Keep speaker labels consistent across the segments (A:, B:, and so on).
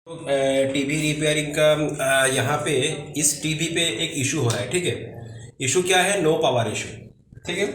A: TV repairing का यहाँ पे इस टीवी पे एक इशू हो रहा है। ठीक है, इशू क्या है? No power issue. ठीक है,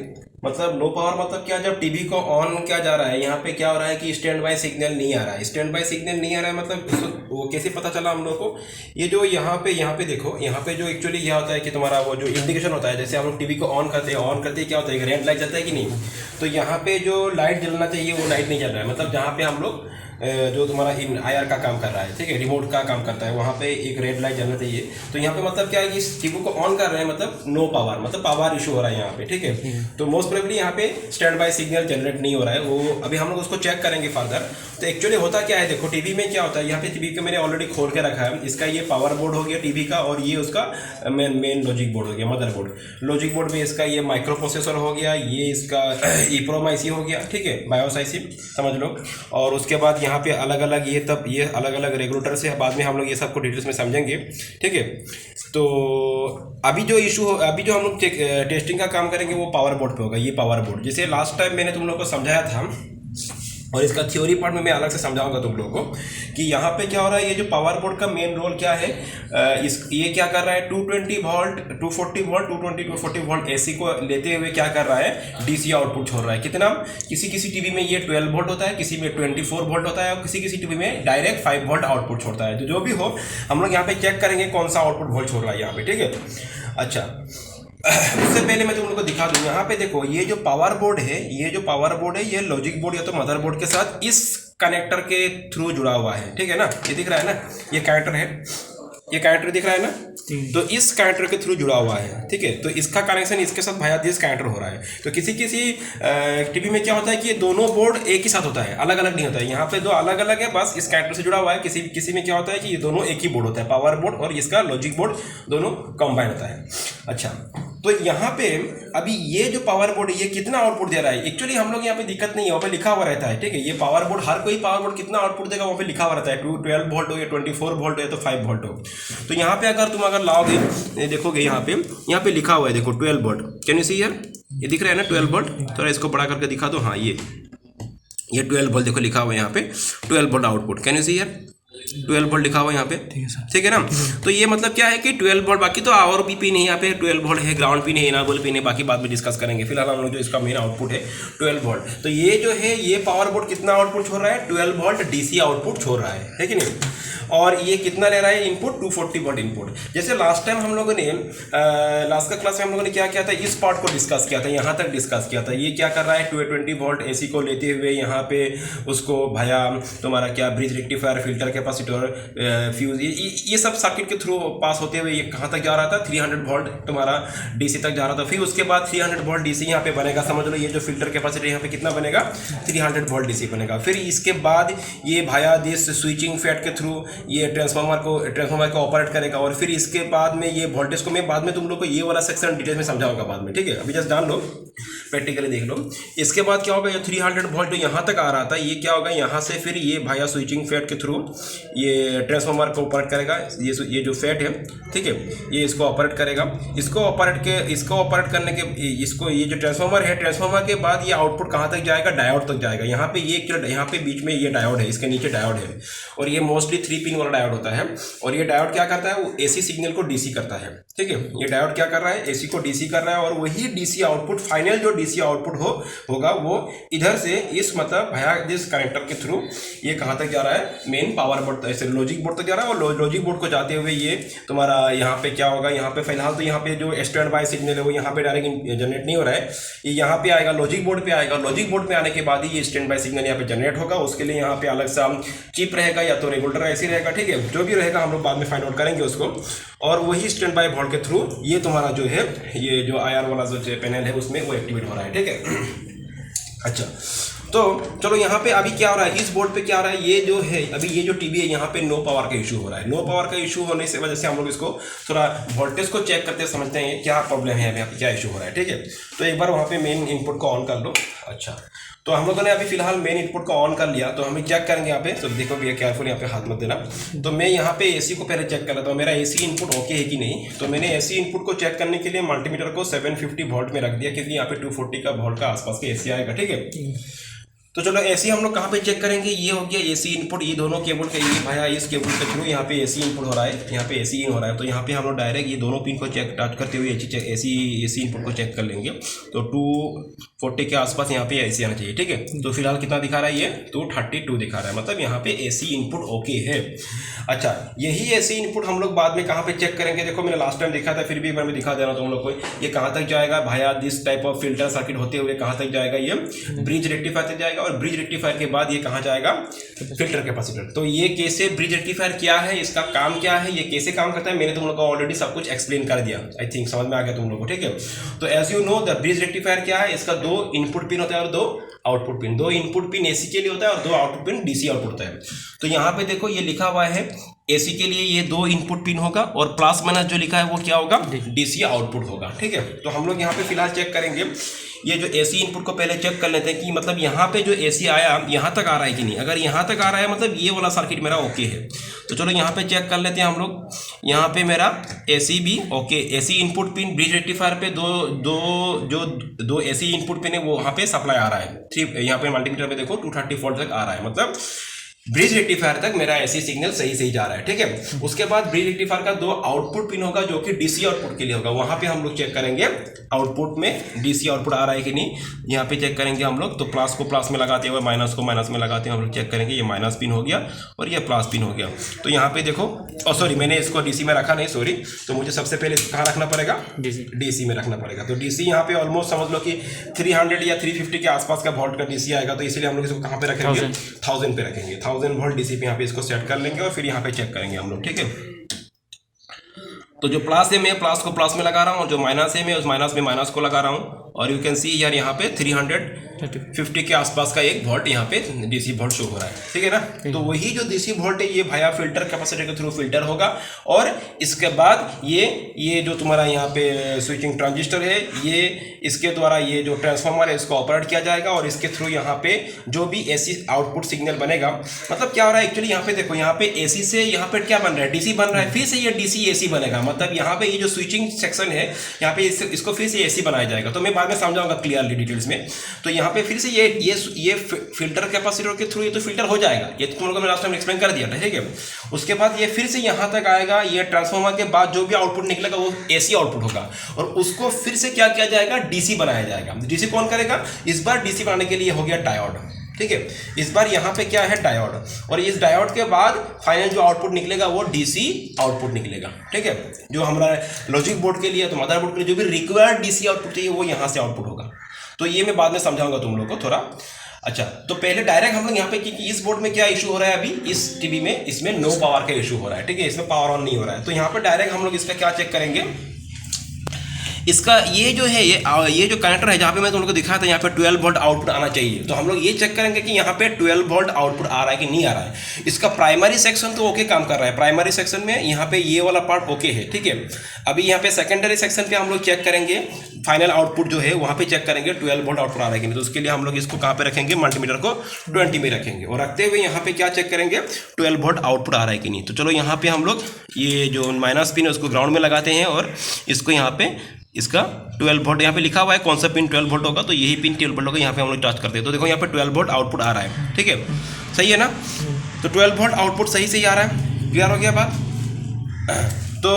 A: मतलब नो पावर मतलब क्या, जब टीवी को ऑन किया जा रहा है यहाँ पे क्या हो रहा है कि स्टैंड बाय सिग्नल नहीं आ रहा है। स्टैंड बाय सिग्नल नहीं आ रहा है मतलब वो कैसे पता चला हम लोग को? ये जो यहाँ पे देखो, यहाँ पे जो एक्चुअली यह होता है कि तुम्हारा वो जो इंडिकेशन होता है, जैसे हम लोग टीवी को ऑन करते क्या होता है, रेड लाइट जलता है कि नहीं? तो यहाँ पे जो लाइट जलना चाहिए वो लाइट नहीं जल रहा है। मतलब जहाँ पे हम लोग जो तुम्हारा इन आईआर का काम कर रहा है, ठीक है, रिमोट का काम करता है, वहाँ पे एक रेड लाइट जलना चाहिए। तो यहाँ पे मतलब क्या है कि इस टीवी को ऑन कर रहे हैं, मतलब नो पावर, मतलब पावर इशू हो रहा है यहाँ पे। ठीक है, तो मोस्ट प्रोबेबली यहाँ पे स्टैंड बाय सिग्नल जनरेट नहीं हो रहा है। वो अभी हम लोग उसको चेक करेंगे फर्दर। तो एक्चुअली होता क्या है, देखो टीवी में क्या होता है, यहाँ पे टीवी को मैंने ऑलरेडी खोल के रखा है। इसका ये पावर बोर्ड हो गया टीवी का, और ये उसका मेन लॉजिक बोर्ड हो गया, मदर बोर्ड। लॉजिक बोर्ड में इसका ये माइक्रो प्रोसेसर हो गया, ये इसका ईप्रोम आईसी हो गया, ठीक है, बायोस आईसी समझ लो। और उसके बाद यहाँ पे अलग अलग ये अलग अलग रेगुलेटर से बाद में हम लोग ये सबको डिटेल्स में समझेंगे। ठीक है, तो अभी जो इशू हो, अभी जो हम लोग टेस्टिंग का काम करेंगे वो पावर बोर्ड पे होगा। ये पावर बोर्ड जैसे लास्ट टाइम मैंने तुम लोग को समझाया था, और इसका थ्योरी पार्ट में मैं अलग से समझाऊंगा तुम लोगों को कि यहाँ पे क्या हो रहा है। ये जो पावर बोर्ड का मेन रोल क्या है, ये क्या कर रहा है, 220 वोल्ट 240 वोल्ट 220 240 वोल्ट एसी को लेते हुए क्या कर रहा है, डीसी आउटपुट छोड़ रहा है। कितना? किसी किसी टीवी में ये 12 वोल्ट होता है, किसी में 24 वोल्ट होता है, और किसी किसी टीवी में डायरेक्ट 5 वोल्ट आउटपुट छोड़ता है। तो जो भी हो हम लोग यहाँ पे चेक करेंगे कौन सा आउटपुट वोल्ट छोड़ रहा है यहाँ पे। ठीक है, अच्छा, उससे पहले मैं तुम लोग को दिखा दूं। यहाँ पे देखो, ये जो पावर बोर्ड है, ये लॉजिक बोर्ड या तो मदर बोर्ड के साथ इस कनेक्टर के थ्रू जुड़ा हुआ है। ठीक है ना, ये दिख रहा है ना, ये कनेक्टर है, ये कनेक्टर दिख रहा है ना, तो इस कनेक्टर के थ्रू जुड़ा हुआ है। ठीक है, तो इसका कनेक्शन इसके साथ भाया दिस कनेक्टर हो रहा है। तो किसी किसी टीवी में क्या होता है कि ये दोनों बोर्ड एक ही साथ होता है, अलग अलग नहीं होता है। यहाँ पे दो अलग अलग है, बस इस कनेक्टर से जुड़ा हुआ है। किसी किसी में क्या होता है कि ये दोनों एक ही बोर्ड होता है, पावर बोर्ड और इसका लॉजिक बोर्ड दोनों कंबाइन होता है। अच्छा, तो यहाँ पे अभी ये जो पावर बोर्ड है ये कितना आउटपुट दे रहा है, एक्चुअली हम लोग यहाँ पे दिक्कत नहीं है, वहाँ पे लिखा हुआ रहता है। ठीक है, ये पावर बोर्ड, हर कोई पावर बोर्ड कितना आउटपुट देगा वहाँ पे लिखा हुआ रहता है, 12 वोल्ट हो या 24 वोल्ट हो या तो 5 वोल्ट हो। तो यहाँ पे अगर तुम लाओगे, देखोगे यहाँ पे लिखा हुआ है, देखो 12 volt. Can you see here, ये दिख रहा है ना 12 वोल्ट? थोड़ा इसको बड़ा करके दिखा दो। हाँ, ये 12 वोल्ट देखो लिखा हुआ है यहाँ पे, 12 volt output. Can you see here 12 volt लिखा हुआ है यहाँ पे? ठीक है ना। तो ये मतलब क्या है कि 12 वोल्ट, बाकी तो और भी पिन है यहाँ पे, 12 वोल्ट है, ग्राउंड पिन है, इनेबल पिन है, बाकी बाद में डिस्कस करेंगे। फिलहाल हम लोग जो इसका मेन आउटपुट है 12 वोल्ट। तो ये जो है, ये पावर बोर्ड कितना आउटपुट छोड़ रहा है, 12 वोल्ट डीसी आउटपुट छोड़ रहा है कि नहीं? और ये कितना ले रहा है इनपुट, 240 वोल्ट इनपुट। जैसे लास्ट टाइम हम लोगों ने लास्ट का क्लास में हम लोगों ने क्या किया था, इस पार्ट को डिस्कस किया था, यहाँ तक डिस्कस किया था। ये क्या कर रहा है, 220 वोल्ट एसी को लेते हुए यहाँ पे उसको भया तुम्हारा क्या, bridge rectifier, filter capacitor, fuse, ये सब सर्किट के थ्रू पास होते हुए ये कहाँ तक जा रहा था, 300 वोल्ट तुम्हारा डीसी तक जा रहा था। फिर उसके बाद 300 वोल्ट डीसी यहाँ पे बनेगा, समझ लो। ये जो फिल्टर कैपेसिटर यहाँ पे कितना बनेगा, 300 वोल्ट डीसी बनेगा। फिर इसके बाद ये भाया दिस स्विचिंग फैट के थ्रू ये ट्रांसफार्मर को ऑपरेट करेगा। और फिर इसके बाद में ये वोल्टेज को मैं बाद में तुम लोग को ये वाला सेक्शन डिटेल में समझाऊंगा बाद में। ठीक है, अभी जस्ट जान लो, प्रैक्टिकली देख लो। इसके बाद क्या होगा, ये 300 वोल्ट जो यहाँ तक आ रहा था, ये क्या होगा, यहाँ से फिर ये भाया स्विचिंग फैट के थ्रू ये ट्रांसफार्मर को ऑपरेट करेगा। ये जो फैट है, ठीक है, ये इसको ऑपरेट करेगा। इसको ऑपरेट करने के ये जो ट्रांसफार्मर है, ट्रांसफार्मर के बाद ये आउटपुट कहाँ तक जाएगा, डायोड तक जाएगा। यहाँ पे यहाँ पे बीच में ये डायोड है, इसके नीचे डायोड है, और ये मोस्टली 3 पिन वाला डायोड होता है। और ये डायोड क्या करता है, वो एसी सिग्नल को डीसी करता है। ठीक है, ये डायोड क्या कर रहा है, एसी को डीसी कर रहा है, और वही डीसी आउटपुट, फाइनल जो डीसी आउटपुट होगा वो इधर से इस मतलब भया दिस कनेक्टर के थ्रू ये कहाँ तक जा रहा है, मेन पावर बोर्ड, ऐसे लॉजिक बोर्ड तक जा रहा है। और लॉजिक बोर्ड को जाते हुए ये तुम्हारा यहाँ पे क्या होगा, यहाँ पे फिलहाल तो यहाँ पे जो स्टैंड बाय सिग्नल है वो यहाँ पे डायरेक्ट जनरेट नहीं हो रहा है, ये यहाँ पे आएगा, लॉजिक बोर्ड पे आएगा। लॉजिक बोर्ड पे आने के बाद ही ये स्टैंड बाय सिग्नल यहाँ पे जनरेट होगा। उसके लिए यहाँ पे अलग सा चिप रहेगा या तो रेगुलेटर ऐसे रहेगा। ठीक है, जो भी रहेगा हम लोग बाद में फाइंड आउट करेंगे उसको। और वही स्टैंड बाय बोर्ड के थ्रू ये तुम्हारा जो है, ये जो आईआर वाला जो पैनल है उसमें वो एक्टिवेट हो रहा है। ठीक है, अच्छा, तो चलो यहाँ पे अभी क्या हो रहा है, इस बोर्ड पे क्या हो रहा है, ये जो है अभी ये जो टीवी है यहाँ पे नो पावर का इशू हो रहा है। नो पावर का इशू होने से वजह से हम लोग इसको थोड़ा वोल्टेज को चेक करते समझते हैं क्या प्रॉब्लम है, यहाँ पे क्या इशू हो रहा है। ठीक है, तो एक बार वहाँ पे मेन इनपुट को ऑन कर लो। अच्छा, तो हम लोगों ने अभी फिलहाल मेन इनपुट को ऑन कर लिया, तो हम चेक करेंगे यहाँ पे। तो देखो भैया, केयरफुल यहाँ पे हाथ मत देना। तो मैं यहाँ पे एसी को पहले चेक कर लेता हूँ, मेरा एसी इनपुट ओके है कि नहीं। तो मैंने एसी इनपुट को चेक करने के लिए मल्टीमीटर को 750 वोल्ट में रख दिया, क्योंकि यहाँ पे 240 का वोल्ट का आसपास के एसी आएगा। ठीक है, तो चलो ऐसे हम लोग कहाँ पे चेक करेंगे, ये हो गया एसी इनपुट, ये दोनों केबल के ये भाया इस केबल के थ्रू यहाँ पे एसी इनपुट हो रहा है, यहाँ पे एसी इन हो रहा है। तो यहाँ पे हम लोग डायरेक्ट ये दोनों पिन को चेक टच करते हुए एसी इनपुट को चेक कर लेंगे। तो 240 के आसपास यहाँ पे एसी आना चाहिए, ठीक है। तो फिलहाल कितना दिखा रहा है, ये 232 दिखा रहा है, मतलब यहाँ पे एसी इनपुट ओके है। अच्छा, यही एसी इनपुट हम लोग बाद में कहाँ पे चेक करेंगे, देखो मैंने लास्ट टाइम देखा था, फिर भी एक बार मैं दिखा दे रहा हूँ तुम लोग को। ये कहाँ तक जाएगा भाया, this type of filter circuit होते हुए कहाँ तक जाएगा, ये ब्रिज रेक्टिफायर तक जाएगा, और ब्रिज रेक्टिफायर के बाद ये कहाँ जाएगा, फिल्टर कैपेसिटर। तो ये कैसे ब्रिज रेक्टिफायर क्या है, इसका काम क्या है, ये कैसे काम करता है, मैंने तुम लोग को ऑलरेडी सब कुछ एक्सप्लेन कर दिया। आई थिंक समझ में आ गया तुम लोग को, ठीक है। तो as you know the bridge rectifier क्या है, इसका 2 इनपुट पिन होता है और 2 output pin. 2 input pin AC के लिए होता है और 2 आउटपुट पिन डीसी आउटपुट होता है। तो यहाँ पे देखो ये लिखा हुआ है एसी के लिए ये 2 इनपुट पिन होगा, और प्लस माइनस जो लिखा है वो क्या होगा, डीसी आउटपुट होगा, ठीक है। तो हम लोग यहाँ पे फिलहाल चेक करेंगे ये जो एसी इनपुट को पहले चेक कर लेते हैं कि मतलब यहाँ पे जो एसी आया यहाँ तक आ रहा है कि नहीं। अगर यहाँ तक आ रहा है मतलब ये वाला सर्किट मेरा ओके है। तो चलो यहाँ पे चेक कर लेते हैं हम लोग। यहाँ पे मेरा एसी भी okay, AC input pin bridge rectifier पे दो एसी इनपुट पिन है वो वहाँ पे सप्लाई आ रहा है, ठीक। यहाँ पे मल्टीमीटर पे देखो 230 वोल्ट तक आ रहा है, मतलब ब्रिज रेक्टिफायर तक मेरा एसी सिग्नल सही जा रहा है, ठीक है। उसके बाद ब्रिज रेक्टिफायर का 2 आउटपुट पिन होगा जो कि डीसी आउटपुट के लिए होगा। वहां पे हम लोग चेक करेंगे आउटपुट में डीसी आउटपुट आ रहा है कि नहीं, यहाँ पे चेक करेंगे हम लोग। तो प्लस को प्लस में लगाते हुए माइनस को माइनस में लगाते हुए हम लोग चेक करेंगे, ये माइनस पिन हो गया और ये प्लस पिन हो गया। तो यहाँ पे देखो, सॉरी मैंने इसको डीसी में रखा नहीं, सॉरी। तो मुझे सबसे पहले कहाँ रखना पड़ेगा, डीसी में रखना पड़ेगा। तो डीसी यहाँ पे ऑलमोस्ट समझ लो कि 300 या 350 के आसपास का वोल्ट का डीसी आएगा। तो इसलिए हम लोग इसको कहाँ पे रखेंगे, 1000 पे रखेंगे। 1000 वोल्ट डीसी पे यहाँ पे इसको सेट कर लेंगे और फिर यहाँ पे चेक करेंगे हम लोग, ठीक है। तो जो प्लस है मैं प्लस को प्लस में लगा रहा हूँ और जो माइनस है मैं उस माइनस में माइनस को लगा रहा हूँ। और यू कैन सी यार यहाँ पे 350 के आसपास का एक वोल्ट यहाँ पे डीसी वोल्ट शो हो रहा है, ठीक है ना। तो वही जो डीसी वोल्ट है ये भाया फिल्टर कैपेसिटर के थ्रू फिल्टर होगा। और इसके बाद ये जो तुम्हारा यहाँ पे स्विचिंग ट्रांजिस्टर है, ये इसके द्वारा ये जो ट्रांसफार्मर है इसको ऑपरेट किया जाएगा। और इसके थ्रू यहाँ पे जो भी एसी आउटपुट सिग्नल बनेगा, मतलब क्या हो रहा है एक्चुअली यहाँ पे देखो, यहाँ पे एसी से यहाँ पे क्या बन रहा है, डीसी बन रहा है, फिर से ये डीसी एसी बनेगा। मतलब यहाँ पे ये जो स्विचिंग सेक्शन है यहाँ पे इसको फिर से एसी बनाया जाएगा। तो मैं बाद में समझाऊंगा क्लियरली डिटेल्स में। तो यहाँ पे फिर से ये फिल्टर कैपेसिटर के थ्रू ये तो फिल्टर हो जाएगा, ये तो तुम लोगों ने लास्ट टाइम एक्सप्लेन कर दिया था, ठीक है। उसके बाद ये फिर से यहाँ तक आएगा, ये ट्रांसफार्मर के बाद जो भी आउटपुट निकलेगा वो एसी आउटपुट होगा। और उसको फिर से क्या किया जाएगा, डीसी बनाया जाएगा। डीसी कौन करेगा, इस बार डीसी बनाने के लिए हो गया डायोड, ठीक है। इस बार यहाँ पे क्या है, डायोड। और इस डायोड के बाद फाइनल जो आउटपुट निकलेगा वो डीसी आउटपुट निकलेगा, ठीक है। जो हमारा लॉजिक बोर्ड के लिए, तो मदरबोर्ड के लिए जो भी रिक्वायर्ड डीसी आउटपुट चाहिए वो यहाँ से आउटपुट होगा। तो ये मैं बाद में समझाऊंगा तुम लोग को थोड़ा। अच्छा, तो पहले डायरेक्ट हम लोग यहाँ पे कि इस बोर्ड में क्या इशू हो रहा है, अभी इस टीवी में इसमें नो पावर का इशू हो रहा है, ठीक है। इसमें पावर ऑन नहीं हो रहा है। तो यहाँ पे डायरेक्ट हम लोग इसका क्या चेक करेंगे, इसका ये जो है ये जो कनेक्टर है जहाँ पे मैं तुम लोग को दिखाया था, यहाँ पे 12 वोल्ट आउटपुट आना चाहिए। तो हम लोग ये चेक करेंगे कि यहाँ पे 12 वोल्ट आउटपुट आ रहा है कि नहीं आ रहा है। इसका प्राइमरी सेक्शन तो ओके काम कर रहा है, प्राइमरी सेक्शन में यहाँ पे ये वाला पार्ट ओके है, ठीक है। अभी यहाँ पे सेकेंडरी सेक्शन पे हम लोग चेक करेंगे, फाइनल आउटपुट जो है वहाँ पे चेक करेंगे 12 वोल्ट आउटपुट आ रहा है कि नहीं। तो उसके लिए हम लोग इसको कहाँ पे रखेंगे, मल्टीमीटर को 20 में रखेंगे और रखते हुए यहाँ पे क्या चेक करेंगे, 12 वोल्ट आउटपुट आ रहा है कि नहीं। तो चलो यहाँ पे हम लोग ये जो माइनस पिन है उसको ग्राउंड में लगाते हैं और इसको यहाँ पे इसका 12 वोल्ट यहाँ पे लिखा हुआ है, कौन सा पिन 12 वोल्ट होगा, तो यही पिन 12 वोल्ट होगा। यहाँ पे हम लोग टच करते हैं तो देखो यहाँ पे 12 वोल्ट आउटपुट आ रहा है, ठीक है, सही है ना। तो 12 वोल्ट आउटपुट सही से ही आ रहा है, क्लियर हो गया बात। तो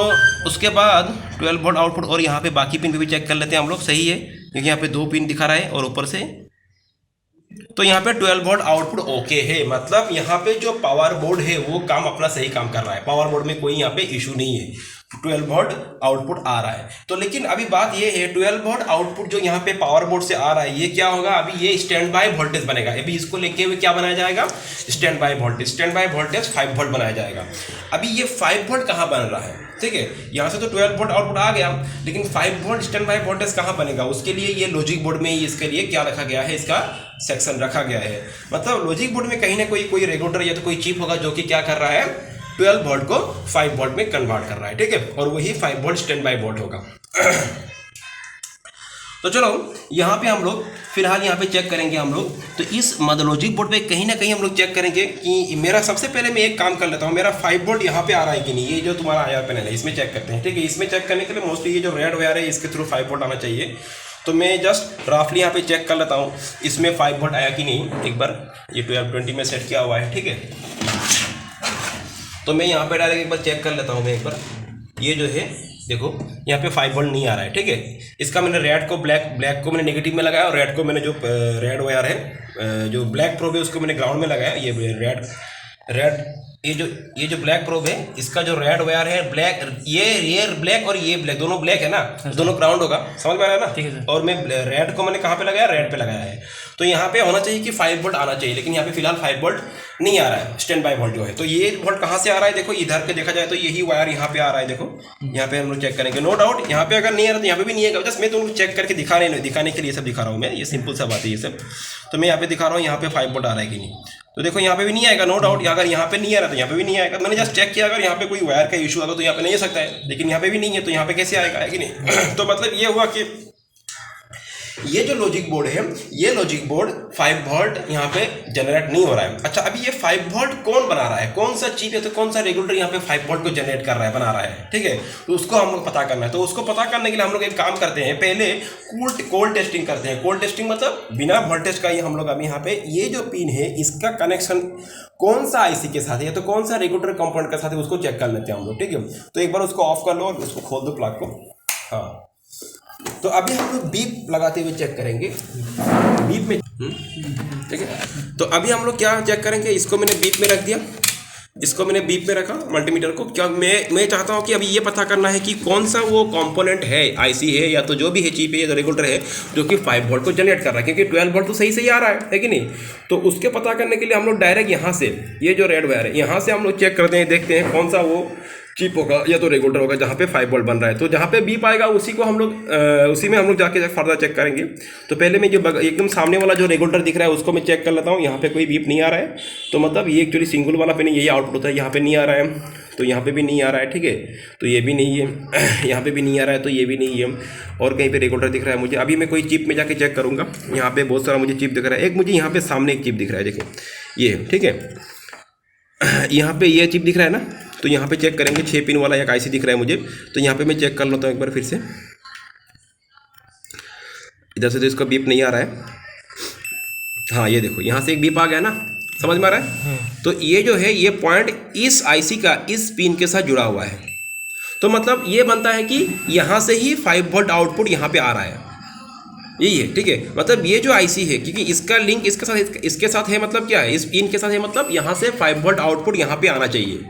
A: उसके बाद 12 वोल्ट आउटपुट और यहाँ पे बाकी पिन पे भी चेक कर लेते हैं हम लोग, सही है, क्योंकि यहाँ पे 2 पिन दिखा रहा है और ऊपर से। तो यहाँ पे 12 वोल्ट आउटपुट ओके है, मतलब यहाँ पे जो पावर बोर्ड है वो काम अपना सही काम कर रहा है, पावर बोर्ड में कोई यहाँ पे इशू नहीं है, 12 वोल्ट आउटपुट आ रहा है। तो लेकिन अभी बात ये है 12 वोल्ट आउटपुट जो यहाँ पे पावर बोर्ड से आ रहा है ये क्या होगा, अभी ये स्टैंड बाय वोल्टेज बनेगा। अभी इसको लेके हुए क्या बनाया जाएगा, स्टैंड बाय वोल्टेज 5 वोल्ट बनाया जाएगा। अभी ये 5 वोल्ट कहाँ बन रहा है, ठीक है, यहाँ से तो 12 वोल्ट आउटपुट आ गया, लेकिन 5 वोल्ट स्टैंड बाय वोल्टेज कहाँ बनेगा, उसके लिए ये लॉजिक बोर्ड में ही इसके लिए क्या रखा गया है, इसका सेक्शन रखा गया है। मतलब लॉजिक बोर्ड में कहीं ना कोई रेगुलेटर या तो कोई चिप होगा जो कि क्या कर रहा है, 12 वोल्ट को 5 वोल्ट में कन्वर्ट कर रहा है, ठीक है। और वही 5 वोल्ट स्टैंड बाय वोल्ट होगा। तो चलो यहाँ पे हम लोग फिलहाल यहाँ पे चेक करेंगे हम लोग। तो इस लॉजिक बोर्ड पे कहीं ना कहीं हम लोग चेक करेंगे कि मेरा सबसे पहले मैं एक काम कर लेता हूँ, मेरा 5 वोल्ट यहाँ पे आ रहा है कि नहीं। ये जो तुम्हारा IR पैनल है इसमें चेक करते हैं, ठीक है। इसमें चेक करने के लिए मोस्टली ये जो रेड वायर है इसके थ्रू 5 वोल्ट आना चाहिए। तो मैं जस्ट रफली यहाँ पे चेक कर लेता हूँ इसमें 5 वोल्ट आया कि नहीं। एक बार ये 1220 में सेट किया हुआ है, ठीक है। तो मैं यहाँ पे डायरेक्ट एक बार चेक कर लेता हूँ मैं एक बार। ये जो है देखो यहाँ पे 5 वोल्ट नहीं आ रहा है, ठीक है। इसका मैंने रेड को ब्लैक को मैंने नेगेटिव में लगाया और रेड को मैंने जो रेड वायर है जो ब्लैक प्रोब है उसको मैंने ग्राउंड में लगाया। ये रेड ये जो ब्लैक प्रोब है इसका जो रेड वायर है ब्लैक, ये ब्लैक और ये ब्लैक, दोनों ब्लैक है ना, दोनों ग्राउंड होगा, समझ में आ रहा है ना। ठीक है। और मैं रेड को मैंने कहाँ पे लगाया, रेड पे लगाया है। तो यहाँ पे होना चाहिए कि 5 वोल्ट आना चाहिए, लेकिन यहाँ पे फिलहाल 5 वोल्ट नहीं आ रहा है, स्टैंड बाय वोल्ट जो है। तो ये वोल्ट कहाँ से आ रहा है, देखो इधर पे देखा जाए तो यही वायर यहाँ पे आ रहा है, देखो यहाँ पे हम लोग चेक करेंगे। नो डाउट यहाँ पे अगर नहीं आ रहा तो यहाँ पे भी नहीं है, जस्ट मैं तुमको चेक करके दिखाने के लिए सब दिखा रहा हूँ मैं। ये सिंपल सा बात है ये सब। तो मैं यहाँ पे दिखा रहा हूँ यहाँ पे 5 वोल्ट आ रहा है कि नहीं। तो देखो यहाँ पे भी नहीं आएगा, नो डाउट। अगर यहाँ पे नहीं आ रहा तो यहाँ पे भी नहीं आएगा। मैंने जस्ट चेक किया, अगर यहाँ पे कोई वायर का इशू आएगा तो यहाँ पे नहीं आ सकता है, लेकिन यहाँ पे भी नहीं है तो यहाँ पे कैसे आएगा, है कि नहीं। तो मतलब ये हुआ कि ये जो लॉजिक बोर्ड है, ये लॉजिक बोर्ड 5 वोल्ट यहाँ पे जनरेट नहीं हो रहा है। अच्छा, अभी ये 5 वोल्ट कौन बना रहा है, कौन सा चिप है, तो कौन सा रेगुलेटर यहाँ पे 5 वोल्ट को जनरेट कर रहा है, बना रहा है, ठीक है। तो उसको हम लोग पता करना है। तो उसको पता करने के लिए हम लोग एक काम करते हैं, पहले कोल्ड टेस्टिंग करते हैं। कोल्ड टेस्टिंग मतलब बिना वोल्टेज का ही हम लोग अभी यहाँ पे ये जो पिन है इसका कनेक्शन कौन सा आईसी के साथ है या तो कौन सा रेगुलेटर कंपोनेंट के साथ है उसको चेक कर लेते हैं हम लोग, ठीक है। तो एक बार उसको ऑफ कर लो और उसको खोल दो प्लग को। हाँ, तो अभी हम लोग बीप लगाते हुए चेक करेंगे, बीप में, ठीक है। तो अभी हम लोग क्या चेक करेंगे, इसको मैंने बीप में रख दिया, इसको मैंने बीप में रखा मल्टीमीटर को। क्या मैं चाहता हूँ कि अभी ये पता करना है कि कौन सा वो कंपोनेंट है, आईसी है या तो जो भी है चिप है या तो रेगुलेटर है जो कि 5 वोल्ट को जनरेट कर रहा है, क्योंकि 12 वोल्ट तो सही से ही आ रहा है कि नहीं। तो उसके पता करने के लिए हम लोग डायरेक्ट यहाँ से ये जो रेड वायर है यहाँ से हम लोग चेक करते हैं, देखते हैं कौन सा वो चिप होगा या तो रेगुलेटर होगा जहाँ पे 5 वोल्ट बन रहा है। तो जहाँ पे बीप आएगा उसी को हम लोग उसी में हम लोग जाके फर्दर चेक करेंगे। तो पहले मैं जो एकदम सामने वाला जो रेगुलेटर दिख रहा है उसको मैं चेक कर लेता हूँ, यहाँ पे कोई बीप नहीं आ रहा है। तो मतलब ये एक्चुअली सिंगल वाला पे नहीं, यही आउटपुट होता है, यहाँ पे नहीं आ रहा है तो यहाँ पे भी नहीं आ रहा है, ठीक है। तो ये भी नहीं है, यहाँ पे भी नहीं आ रहा है तो ये भी नहीं है, और कहीं पे रेगुलेटर दिख रहा है मुझे। अभी मैं कोई चिप में जाके चेक करूँगा, यहाँ पे बहुत सारा मुझे चिप दिख रहा है। एक मुझे यहाँ पे सामने एक चिप दिख रहा है, देखो ये, ठीक है। यहाँ पे ये चिप दिख रहा है ना, तो यहाँ पे चेक करेंगे 6 पिन वाला एक आईसी दिख रहा है मुझे। तो यहाँ पे मैं चेक कर लेता हूँ एक बार फिर से, इधर से तो इसका बीप नहीं आ रहा है। हाँ ये देखो यहाँ से एक बीप आ गया ना, समझ में आ रहा है। तो ये जो है ये पॉइंट इस आईसी का इस पिन के साथ जुड़ा हुआ है। तो मतलब ये बनता है कि यहाँ से ही 5 वोल्ट आउटपुट यहाँ पे आ रहा है, यही है, ठीक है। मतलब ये जो आईसी है, क्योंकि इसका लिंक इसके साथ है, मतलब क्या है, इस पिन के साथ है, मतलब यहाँ से 5 वोल्ट आउटपुट यहाँ पे आना चाहिए।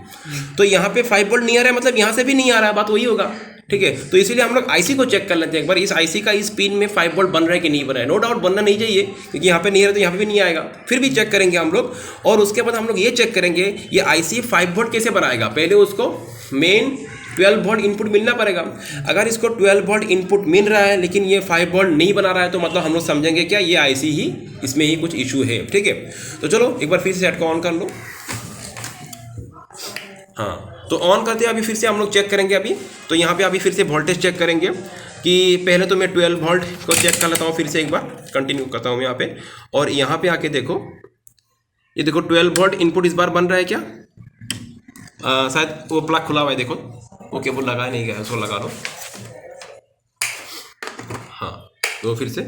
A: तो यहाँ पे 5 वोल्ट नहीं आ रहा है, मतलब यहाँ से भी नहीं आ रहा है, बात वही होगा, ठीक है। तो इसीलिए हम लोग आईसी को चेक कर लेते हैं एक बार, इस आईसी का इस पिन में 5 वोल्ट बन रहा है कि नहीं बन रहा है। नो डाउट बनना नहीं चाहिए, क्योंकि यहाँ पे नहीं आ रहा तो यहाँ पे भी नहीं आएगा। फिर भी चेक करेंगे हम लोग, और उसके बाद हम लोग ये चेक करेंगे ये आईसी 5 वोल्ट कैसे बनाएगा। पहले उसको मेन 12 वोल्ट इनपुट मिलना पड़ेगा। अगर इसको 12 वोल्ट इनपुट मिल रहा है लेकिन ये 5 वोल्ट नहीं बना रहा है, तो मतलब हम लोग समझेंगे क्या, ये आईसी ही इसमें ही कुछ इशू है, ठीक है। तो चलो एक बार फिर से सेट को ऑन कर लो। हाँ, तो ऑन करते हैं अभी फिर से हम लोग चेक करेंगे अभी। तो यहाँ पे अभी फिर से वोल्टेज चेक करेंगे कि पहले तो मैं 12 वोल्ट को चेक कर लेता हूँ, फिर से एक बार कंटिन्यू करता हूँ यहाँ पे। और यहाँ पे आके देखो, ये देखो 12 वोल्ट इनपुट इस बार बन रहा है क्या, शायद वो प्लग खुला हुआ है, देखो ओके वो लगा नहीं गया, उसको लगा लो। हाँ, तो फिर से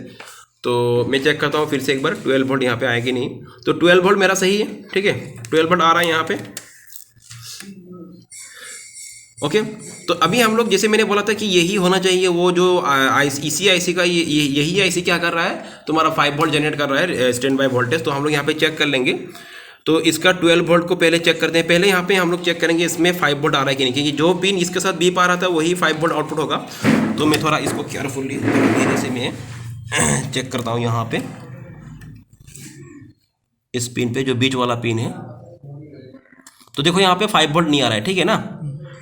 A: तो मैं चेक करता हूँ फिर से एक बार 12 वोल्ट यहाँ पे आएगी नहीं। तो 12 वोल्ट मेरा सही है, ठीक है, 12 वोल्ट आ रहा है यहाँ पे, ओके। तो अभी हम लोग जैसे मैंने बोला था कि यही होना चाहिए, वो जो इसी आईसी का यही आईसी क्या कर रहा है, तुम्हारा 5 वोल्ट जनरेट कर रहा है स्टैंड बाय वोल्टेज। तो हम लोग यहाँ पे चेक कर लेंगे। तो इसका 12 वोल्ट को पहले चेक करते हैं। पहले यहाँ पे हम लोग चेक करेंगे इसमें 5 वोल्ट आ रहा है कि नहीं, क्योंकि जो पिन इसके साथ बीप आ रहा था वही 5 वोल्ट आउटपुट होगा। तो मैं थोड़ा इसको केयरफुली धीरे से मैं चेक करता हूँ यहाँ पे, इस पिन पे जो बीच वाला पिन है। तो देखो यहाँ पे 5 वोल्ट नहीं आ रहा है, ठीक है ना।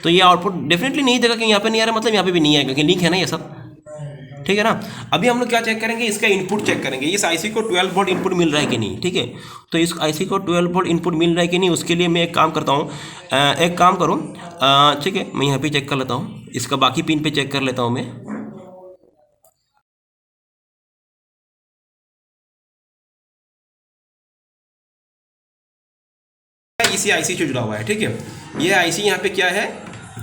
A: तो ये आउटपुट डेफिनेटली नहीं देगा कि यहाँ पे नहीं आ रहा है, मतलब यहाँ पे भी नहीं आएगा, क्योंकि लिंक है ना ये सब, ठीक है ना। अभी हम लोग क्या चेक करेंगे, इसका इनपुट चेक करेंगे, इस आईसी को 12 वोल्ट इनपुट मिल रहा है कि नहीं, ठीक है। तो इस आईसी को 12 वोल्ट इनपुट मिल रहा है कि नहीं, उसके लिए मैं एक काम करता हूँ, एक काम करो, ठीक है, मैं यहाँ पे चेक कर लेता हूँ, इसका बाकी पिन पे चेक कर लेता हूँ मैं। इसी आईसी से जुड़ा हुआ है, ठीक है। ये आईसी यहाँ पे क्या है,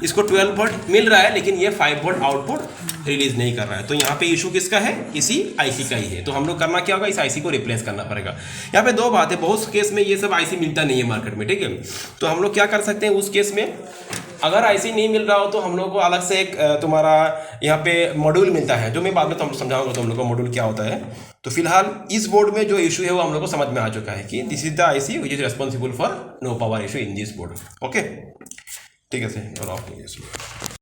A: इसको 12 वोल्ट मिल रहा है लेकिन ये 5 वोल्ट आउटपुट रिलीज नहीं कर रहा है। तो यहाँ पे इशू किसका है, इसी आईसी का ही है। तो हम लोग करना क्या होगा, इस आईसी को रिप्लेस करना पड़ेगा। यहाँ पे दो बात है, बहुत केस में ये सब आईसी मिलता नहीं है मार्केट में, ठीक है। तो हम लोग क्या कर सकते हैं उस केस में, अगर आईसी नहीं मिल रहा हो तो हम लोग को अलग से एक तुम्हारा यहाँ पे मॉड्यूल मिलता है, जो मैं बाद में समझाऊंगा तो हम लोग को मॉड्यूल क्या होता है। तो फिलहाल इस बोर्ड में जो इशू है वो हम लोग को समझ में आ चुका है कि this is the IC which is responsible for no power issue in this board. Okay, ठीक है सर, और ऑफ कीजिए इसमें।